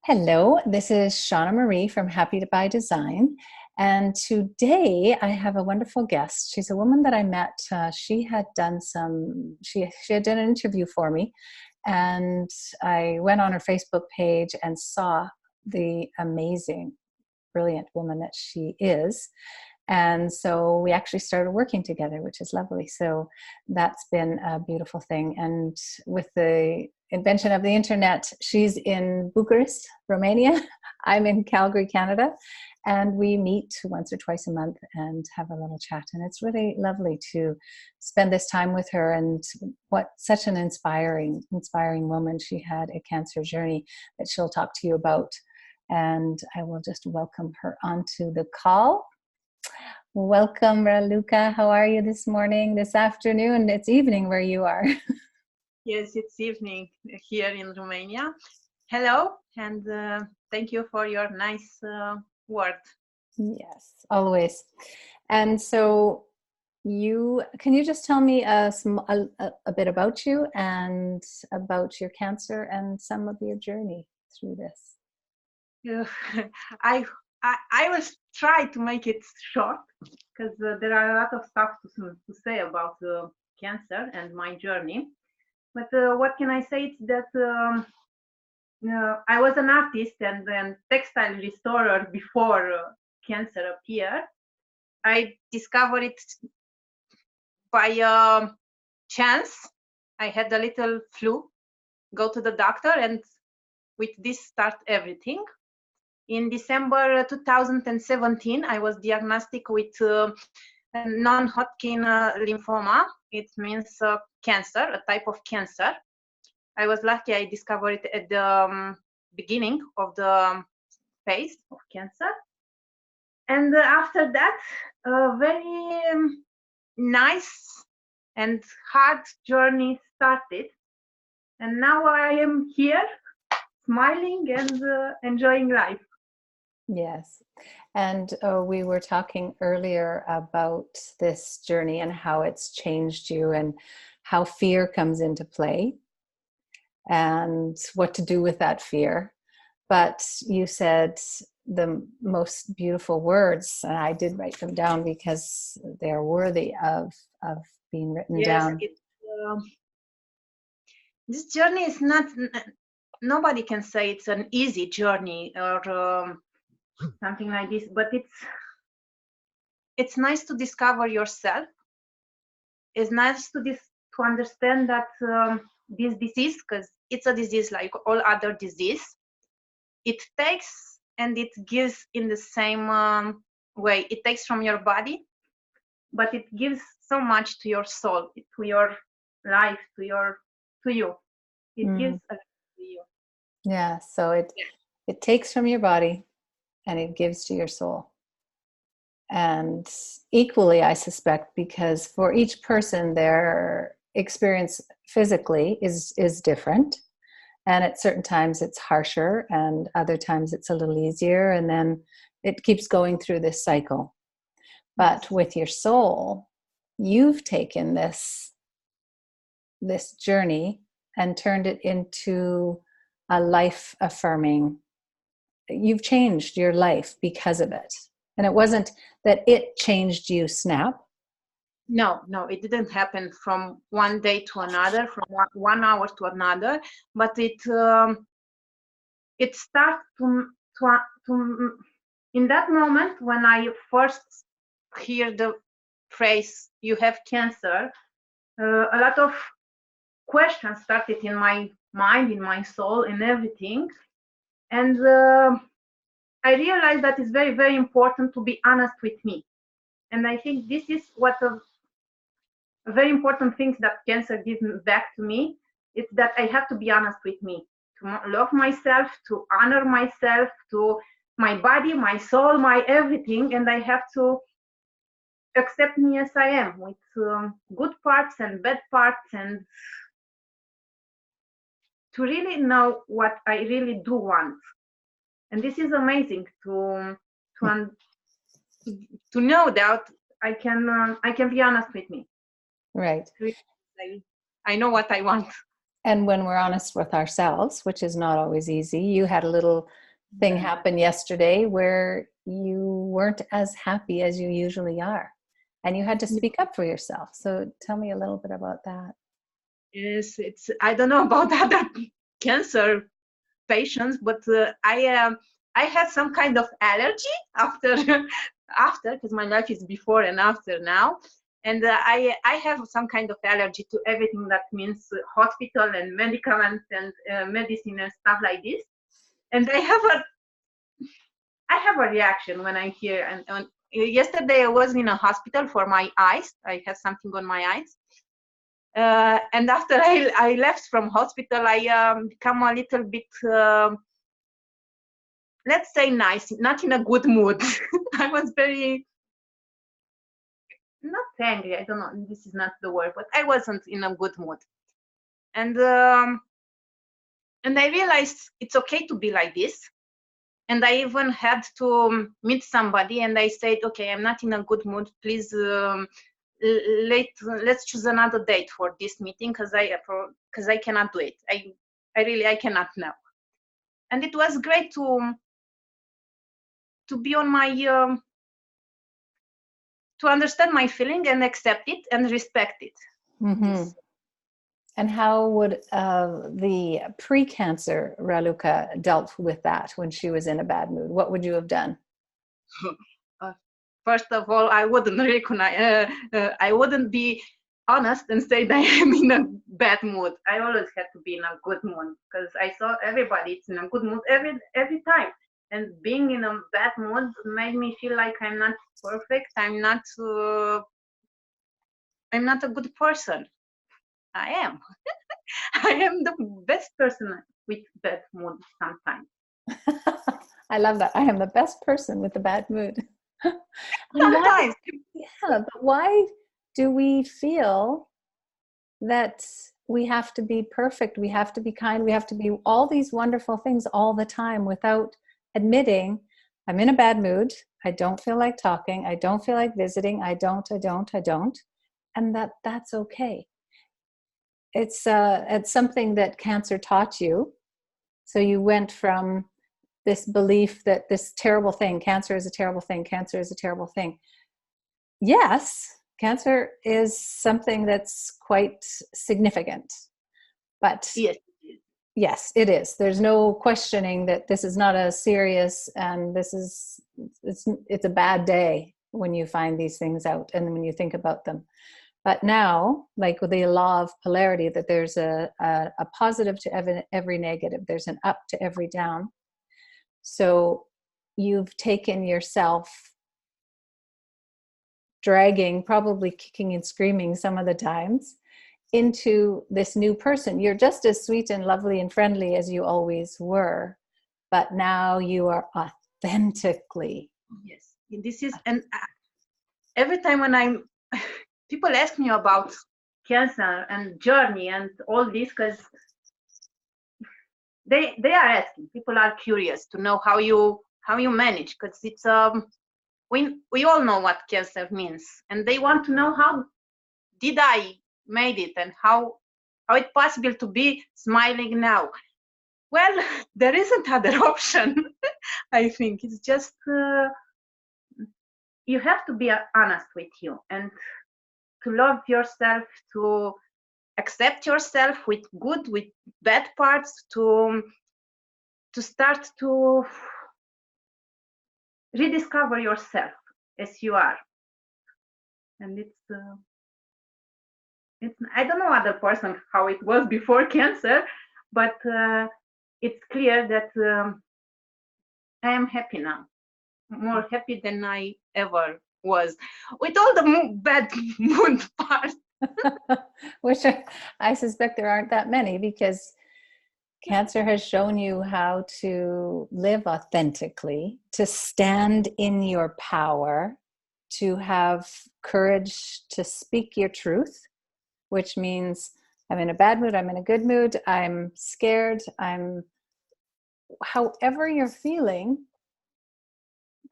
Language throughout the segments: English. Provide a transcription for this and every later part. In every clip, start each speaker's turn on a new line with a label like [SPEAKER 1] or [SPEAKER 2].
[SPEAKER 1] Hello, this is Shauna Marie from Happy to Buy Design. And today I have a wonderful guest. She's a woman that I met. She had done an interview for me. And I went on her Facebook page and saw the amazing, brilliant woman that she is. And so we actually started working together, which is lovely. So that's been a beautiful thing. And with the invention of the internet, she's in Bucharest, Romania. I'm in Calgary, Canada. And we meet once or twice a month and have a little chat. And it's really lovely to spend this time with her. And what such an inspiring woman. She had a cancer journey that she'll talk to you about. And I will just welcome her onto the call. Welcome, Raluca. How are you this morning, this afternoon? It's evening where you are.
[SPEAKER 2] Yes, it's evening here in Romania. Hello, and thank you for your nice word.
[SPEAKER 1] Yes, always. And so can you just tell me a bit about you and about your cancer and some of your journey through this?
[SPEAKER 2] I, I will try to make it short because there are a lot of stuff to say about cancer and my journey. But what can I say? It's that I was an artist and then textile restorer before cancer appeared. I discovered it by chance. I had a little flu, go to the doctor, and with this start everything. In December 2017, I was diagnosed with non-Hodgkin lymphoma. It means cancer, a type of cancer. I was lucky I discovered it at the beginning of the phase of cancer. And after that, a very nice and hard journey started. And now I am here, smiling and enjoying life.
[SPEAKER 1] Yes. And we were talking earlier about this journey and how it's changed you and how fear comes into play and what to do with that fear. But you said the most beautiful words, and I did write them down because they're worthy of being written down.
[SPEAKER 2] This journey is not, nobody can say it's an easy journey or something like this, but it's nice to discover yourself. It's nice to understand that this disease, because it's a disease like all other disease, it takes and it gives in the same way. It takes from your body, but it gives so much to your soul, to your life, to you. It gives a lot to you.
[SPEAKER 1] Yeah, so it takes from your body and it gives to your soul. And equally, I suspect, because for each person, their experience physically is different. And at certain times it's harsher and other times it's a little easier. And then it keeps going through this cycle. But with your soul, you've taken this journey and turned it into a life affirming. You've changed your life because of it. And it wasn't that it changed you snap.
[SPEAKER 2] No, it didn't happen from one day to another, from 1 hour to another, but it started to in that moment when I first hear the phrase "you have cancer," a lot of questions started in my mind, in my soul, in everything, and I realized that it's very, very important to be honest with me. And I think this is what a very important thing that cancer gives back to me. It's that I have to be honest with me, to love myself, to honor myself, to my body, my soul, my everything. And I have to accept me as I am, with good parts and bad parts, and to really know what I really do want. And this is amazing to know that I can be honest with me.
[SPEAKER 1] Right.
[SPEAKER 2] I know what I want.
[SPEAKER 1] And when we're honest with ourselves, which is not always easy, you had a little thing happen yesterday where you weren't as happy as you usually are, and you had to speak up for yourself. So tell me a little bit about that.
[SPEAKER 2] Yes, I don't know about other cancer patients, but I had some kind of allergy after after, because my life is before and after now, and I have some kind of allergy to everything that means hospital and medicaments and medicine and stuff like this. And I have a reaction when I hear. And yesterday I was in a hospital for my eyes. I had something on my eyes. And after I left from hospital, I become a little bit, let's say, nice, not in a good mood. I was very, not angry, I don't know, this is not the word, but I wasn't in a good mood. And I realized it's okay to be like this. And I even had to meet somebody, and I said, okay, I'm not in a good mood, please let's choose another date for this meeting, because I cannot do it. I cannot now. And it was great to be on my to understand my feeling and accept it and respect it.
[SPEAKER 1] Mm-hmm. And how would the pre-cancer Raluca dealt with that when she was in a bad mood? What would you have done?
[SPEAKER 2] First of all, I wouldn't recognize, I wouldn't be honest and say that I am in a bad mood. I always had to be in a good mood, because I saw everybody is in a good mood every time. And being in a bad mood made me feel like I'm not perfect. I'm not a good person. I am. I am the best person with bad mood sometimes.
[SPEAKER 1] I love that. I am the best person with a bad mood.
[SPEAKER 2] Sometimes.
[SPEAKER 1] But why do we feel that we have to be perfect? We have to be kind. We have to be all these wonderful things all the time without admitting, I'm in a bad mood. I don't feel like talking. I don't feel like visiting. I don't. And that's okay. It's something that cancer taught you. So you went from this belief that this terrible thing, cancer is a terrible thing, cancer is a terrible thing. Yes, cancer is something that's quite significant, but yes, it is. There's no questioning that this is not a serious, and it's a bad day when you find these things out and when you think about them. But now, like with the law of polarity, that there's a positive to every negative, there's an up to every down. So you've taken yourself dragging, probably kicking and screaming some of the times, into this new person. You're just as sweet and lovely and friendly as you always were, but now you are authentically.
[SPEAKER 2] Yes, this is, and every time when people ask me about cancer and journey and all this, because they are asking, people are curious to know how you manage, because it's we all know what cancer means, and they want to know how did I made it, and how it's possible to be smiling now. Well, there isn't other option. I think it's just you have to be honest with you, and to love yourself, to accept yourself with good, with bad parts, to start to rediscover yourself as you are. And it's I don't know other person how it was before cancer, but it's clear that I am happy now, more happy than I ever was, with all the bad mood parts.
[SPEAKER 1] Which I suspect there aren't that many, because cancer has shown you how to live authentically, to stand in your power, to have courage to speak your truth, which means I'm in a bad mood, I'm in a good mood, I'm scared, I'm however you're feeling.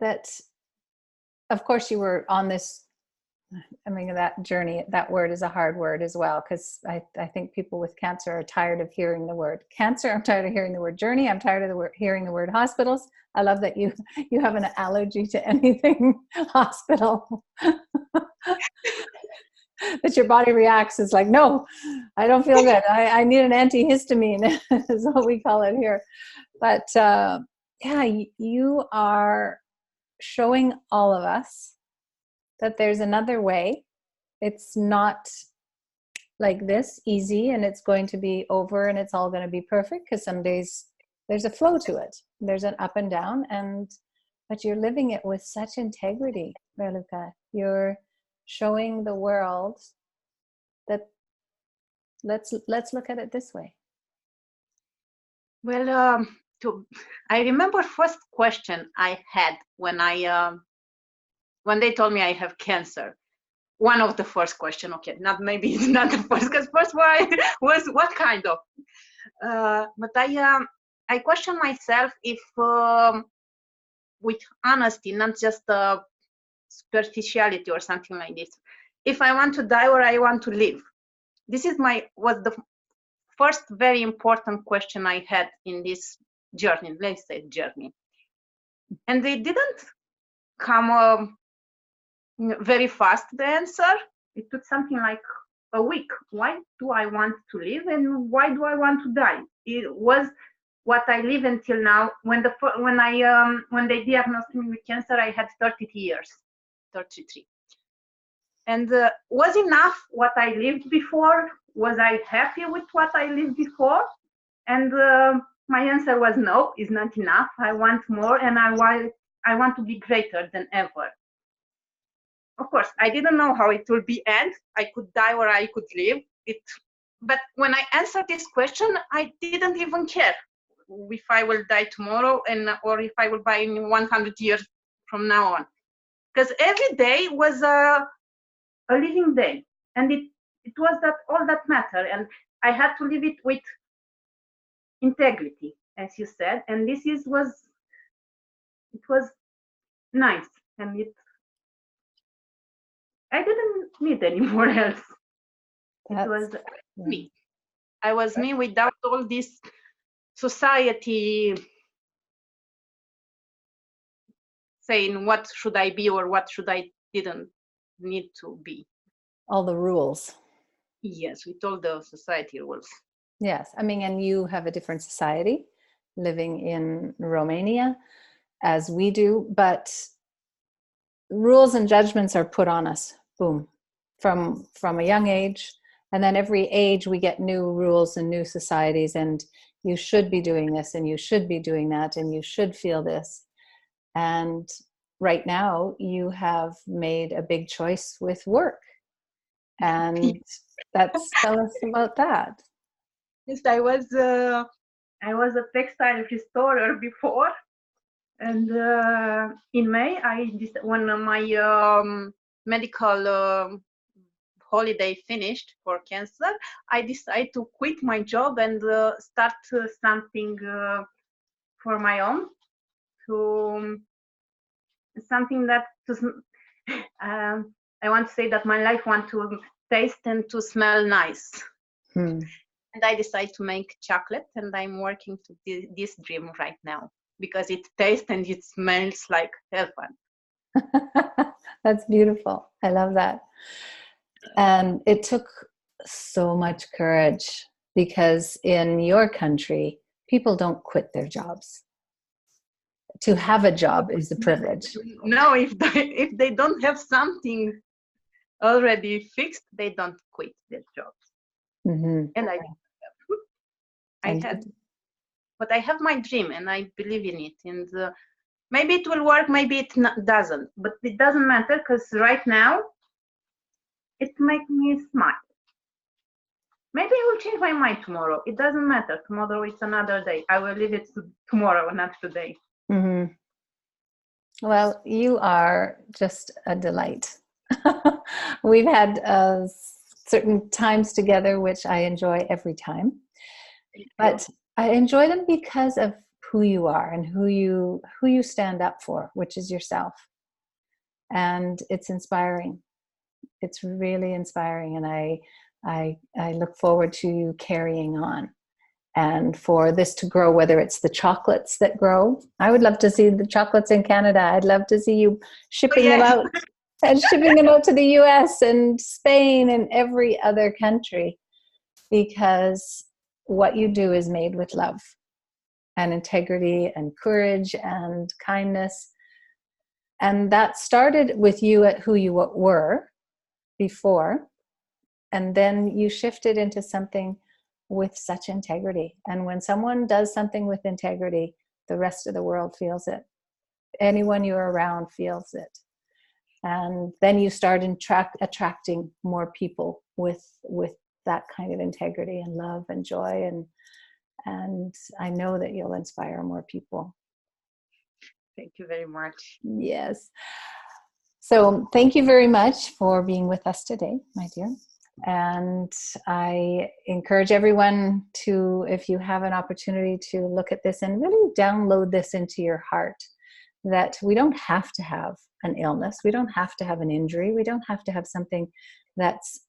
[SPEAKER 1] That, of course, you were on this I mean, that journey, that word is a hard word as well, because I think people with cancer are tired of hearing the word cancer. I'm tired of hearing the word journey. I'm tired of hearing the word hospitals. I love that you have an allergy to anything hospital. That your body reacts. It's like, no, I don't feel good. I need an antihistamine, is what we call it here. But yeah, you are showing all of us that there's another way. It's not like this easy and it's going to be over and it's all going to be perfect, because some days there's a flow to it. There's an up and down, but you're living it with such integrity, Raluca. You're showing the world that let's look at it this way.
[SPEAKER 2] Well, I remember first question I had when when they told me I have cancer. One of the first question, okay, not maybe it's not the first, because first one was what kind of. But I question myself if, with honesty, not just superficiality or something like this, if I want to die or I want to live. This was the first very important question I had in this journey, let's say journey. And they didn't come very fast, the answer. It took something like a week. Why do I want to live and why do I want to die? It was what I live until now. When they diagnosed me with cancer, I had 33 years, 33. And was enough what I lived before? Was I happy with what I lived before? And my answer was no, it's not enough. I want more, and I want to be greater than ever. Of course, I didn't know how it will be end. I could die or I could live. But when I answered this question, I didn't even care if I will die tomorrow or if I will die in 100 years from now on. Because every day was a living day, and it was that all that mattered, and I had to live it with integrity, as you said, and it was nice, and I didn't need anymore else. It was me. I was me without all this society saying what should I be or what should I didn't need to be.
[SPEAKER 1] All the rules.
[SPEAKER 2] Yes, with all the society rules.
[SPEAKER 1] Yes, I mean, and you have a different society living in Romania as we do, but rules and judgments are put on us, boom, from a young age. And then every age we get new rules and new societies, and you should be doing this and you should be doing that and you should feel this. And right now you have made a big choice with work. And tell us about that.
[SPEAKER 2] Yes, I was a textile restorer before, and in May, when my medical holiday finished for cancer, I decided to quit my job and start something for my own, something that I want to say that my life want to taste and to smell nice. And I decided to make chocolate, and I'm working to this dream right now because it tastes and it smells like heaven.
[SPEAKER 1] That's beautiful. I love that. And it took so much courage, because in your country, people don't quit their jobs. To have a job is a privilege.
[SPEAKER 2] No, if they don't have something already fixed, they don't quit their jobs.
[SPEAKER 1] Mm-hmm.
[SPEAKER 2] And I had, but I have my dream and I believe in it. And maybe it will work, maybe it doesn't. But it doesn't matter, because right now it makes me smile. Maybe I will change my mind tomorrow. It doesn't matter. Tomorrow it's another day. I will leave it to tomorrow, not today.
[SPEAKER 1] Mm-hmm. Well, you are just a delight. We've had certain times together, which I enjoy every time. But I enjoy them because of who you are and who you stand up for, which is yourself. And it's inspiring. It's really inspiring, and I look forward to you carrying on and for this to grow, whether it's the chocolates that grow. I would love to see the chocolates in Canada. I'd love to see you
[SPEAKER 2] Oh,
[SPEAKER 1] shipping them
[SPEAKER 2] yes.
[SPEAKER 1] out and shipping them out to the US and Spain and every other country, because what you do is made with love and integrity and courage and kindness. And that started with you at who you were before, and then you shifted into something with such integrity. And when someone does something with integrity, the rest of the world feels it. Anyone you're around feels it. And then you start attracting more people with that kind of integrity and love and joy, and I know that you'll inspire more people.
[SPEAKER 2] Thank you very much.
[SPEAKER 1] Yes. So thank you very much for being with us today, my dear. And I encourage everyone to, if you have an opportunity, to look at this and really download this into your heart, that we don't have to have an illness. We don't have to have an injury. We don't have to have something that's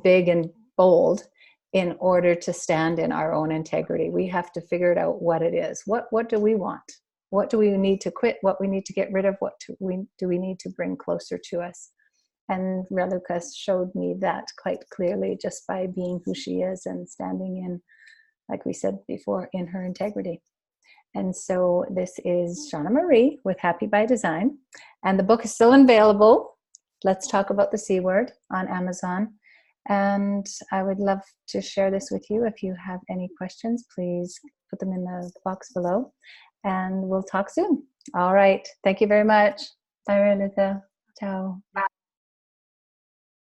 [SPEAKER 1] big and bold in order to stand in our own integrity. We have to figure it out what it is. What do we want? What do we need to quit? What we need to get rid of? What do we need to bring closer to us? And Raluca showed me that quite clearly just by being who she is and standing in, like we said before, in her integrity. And so this is Shauna Marie with Happy by Design. And the book is still available. Let's Talk About the C Word on Amazon. And I would love to share this with you. If you have any questions, please put them in the box below. And we'll talk soon. All right. Thank you very much. Bye, Raluca. Ciao.
[SPEAKER 2] Bye.